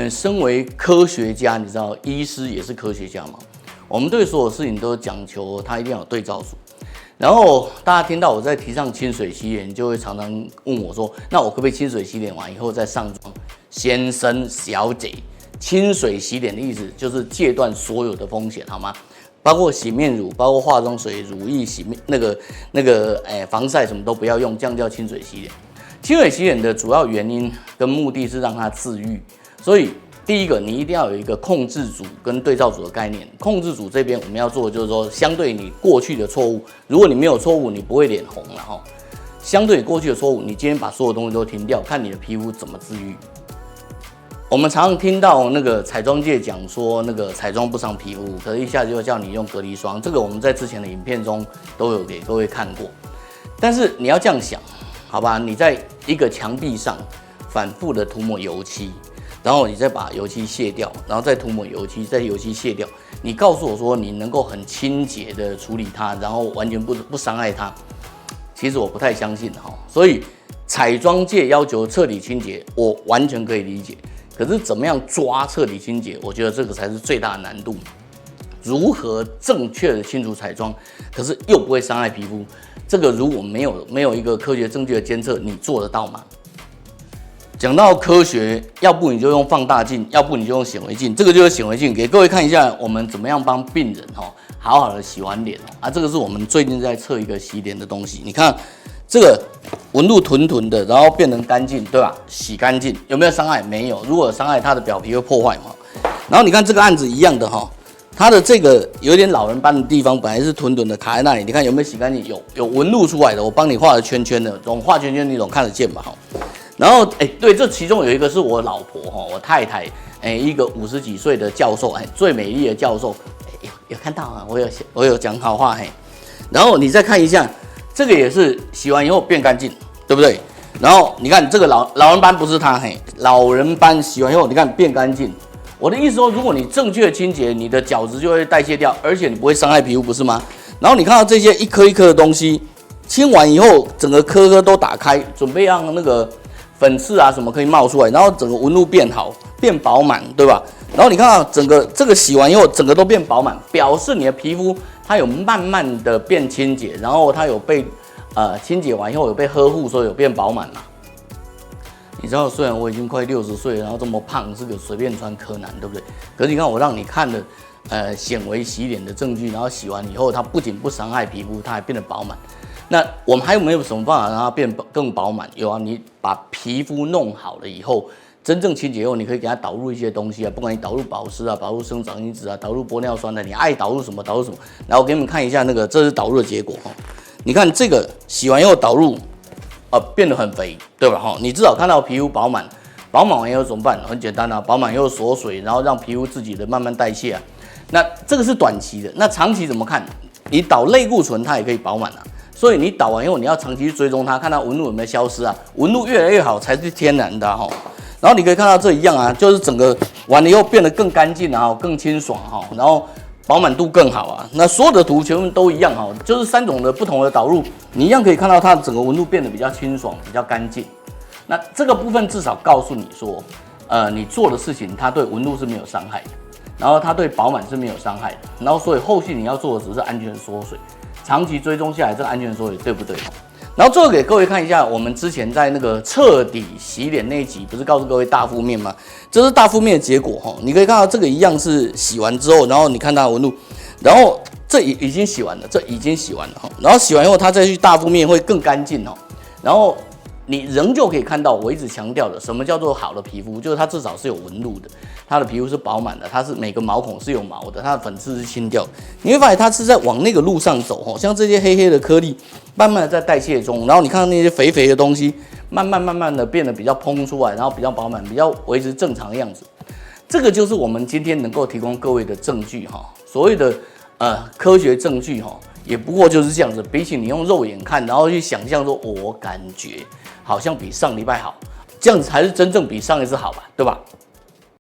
身为科学家，你知道医师也是科学家嘛？我们对所有事情都讲求它一定要有对照组。然后大家听到我在提倡清水洗脸，就会常常问我说：“那我可不可以清水洗脸完以后再上妆？”先生小姐，清水洗脸的意思就是戒断所有的风险，好吗？包括洗面乳，包括化妆水、乳液、洗面防晒什么都不要用，这样叫清水洗脸。清水洗脸的主要原因跟目的是让它自愈，所以第一个你一定要有一个控制组跟对照组的概念。控制组这边我们要做的就是说，相对你过去的错误，如果你没有错误，你不会脸红了哈。相对你过去的错误，你今天把所有东西都停掉，看你的皮肤怎么自愈。我们常常听到那个彩妆界讲说，那个彩妆不伤皮肤，可是一下子就叫你用隔离霜，这个我们在之前的影片中都有给各位看过。但是你要这样想，好吧？你在一个墙壁上反复的涂抹油漆，然后你再把油漆卸掉，然后再涂抹油漆，再油漆卸掉。你告诉我说你能够很清洁的处理它，然后完全不伤害它，其实我不太相信哈。所以彩妆界要求彻底清洁，我完全可以理解。可是怎么样抓彻底清洁，我觉得这个才是最大的难度。如何正确的清除彩妆，可是又不会伤害皮肤，这个如果没有一个科学证据的监测，你做得到吗？讲到科学，要不你就用放大镜，要不你就用显微镜。这个就是显微镜，给各位看一下我们怎么样帮病人好好的洗完脸啊。这个是我们最近在测一个洗脸的东西，你看这个纹路屯屯的，然后变成干净，对吧？洗干净，有没有伤害？没有。如果有伤害，它的表皮会破坏嘛。然后你看这个案子一样的哈，它的这个有点老人斑的地方，本来是屯屯的卡在那里，你看有没有洗干净？有纹路出来的，我帮你画了圈圈的，总画圈圈你总看得见吧？哈。然后对，这其中有一个是我老婆我太太，一个50几岁的教授，最美丽的教授，有看到啊？我有讲好话然后你再看一下。这个也是洗完以后变干净，对不对？然后你看这个老人斑不是它，老人斑洗完以后你看变干净。我的意思说，如果你正确的清洁，你的角质就会代谢掉，而且你不会伤害皮肤，不是吗？然后你看到这些一颗一颗的东西，清完以后整个颗颗都打开，准备让那个粉刺啊什么可以冒出来，然后整个纹路变好，变饱满，对吧？然后你看到整个这个洗完以后，整个都变饱满，表示你的皮肤它有慢慢的变清洁，然后它有被清洁完以后有被呵护，所以有变饱满嘛。你知道，虽然我已经快60岁了，然后这么胖，是个随便穿柯南，对不对？可是你看我让你看了显微洗脸的证据，然后洗完以后，它不仅不伤害皮肤，它还变得饱满。那我们还有没有什么办法让它变更饱满？有啊，你把皮肤弄好了以后。真正清洁后，你可以给它导入一些东西啊，不管你导入保湿啊、导入生长因子啊、导入玻尿酸的，你爱导入什么导入什么。来，我给你们看一下那个，这是导入的结果哈。你看这个洗完以后导入，变得很肥，对吧？哈，你至少看到皮肤饱满，饱满完以后怎么办？很简单啊，饱满以后锁水，然后让皮肤自己的慢慢代谢啊。那这个是短期的，那长期怎么看？你导类固醇它也可以饱满啊。所以你导完以后，你要长期去追踪它，看它纹路有没有消失啊？纹路越来越好才是天然的哈。然后你可以看到这一样啊，就是整个完了以后变得更干净啊，更清爽哈，然后饱满度更好啊。那所有的图全部都一样哈，就是3种的不同的导入，你一样可以看到它整个纹路变得比较清爽、比较干净。那这个部分至少告诉你说，你做的事情它对纹路是没有伤害的，然后它对饱满是没有伤害的，然后所以后续你要做的只是安全缩水，长期追踪下来这个安全缩水对不对？然后最后给各位看一下，我们之前在那个彻底洗脸那一集，不是告诉各位大负面吗？这是大负面的结果哈。你可以看到这个一样是洗完之后，然后你看它的纹路，然后这已经洗完了，这已经洗完了哈。然后洗完以后，它再去大负面会更干净哦。然后你仍旧可以看到我一直强调的，什么叫做好的皮肤，就是它至少是有纹路的，它的皮肤是饱满的，它是每个毛孔是有毛的，它的粉刺是清掉的。你会发现它是在往那个路上走哦，像这些黑黑的颗粒，慢慢的在代谢中，然后你看到那些肥肥的东西，慢慢的变得比较蓬出来，然后比较饱满，比较维持正常的样子。这个就是我们今天能够提供各位的证据哈，所谓的科学证据哈，也不过就是这样子。比起你用肉眼看，然后去想象说，我感觉好像比上礼拜好，这样子才是真正比上一次好吧，对吧？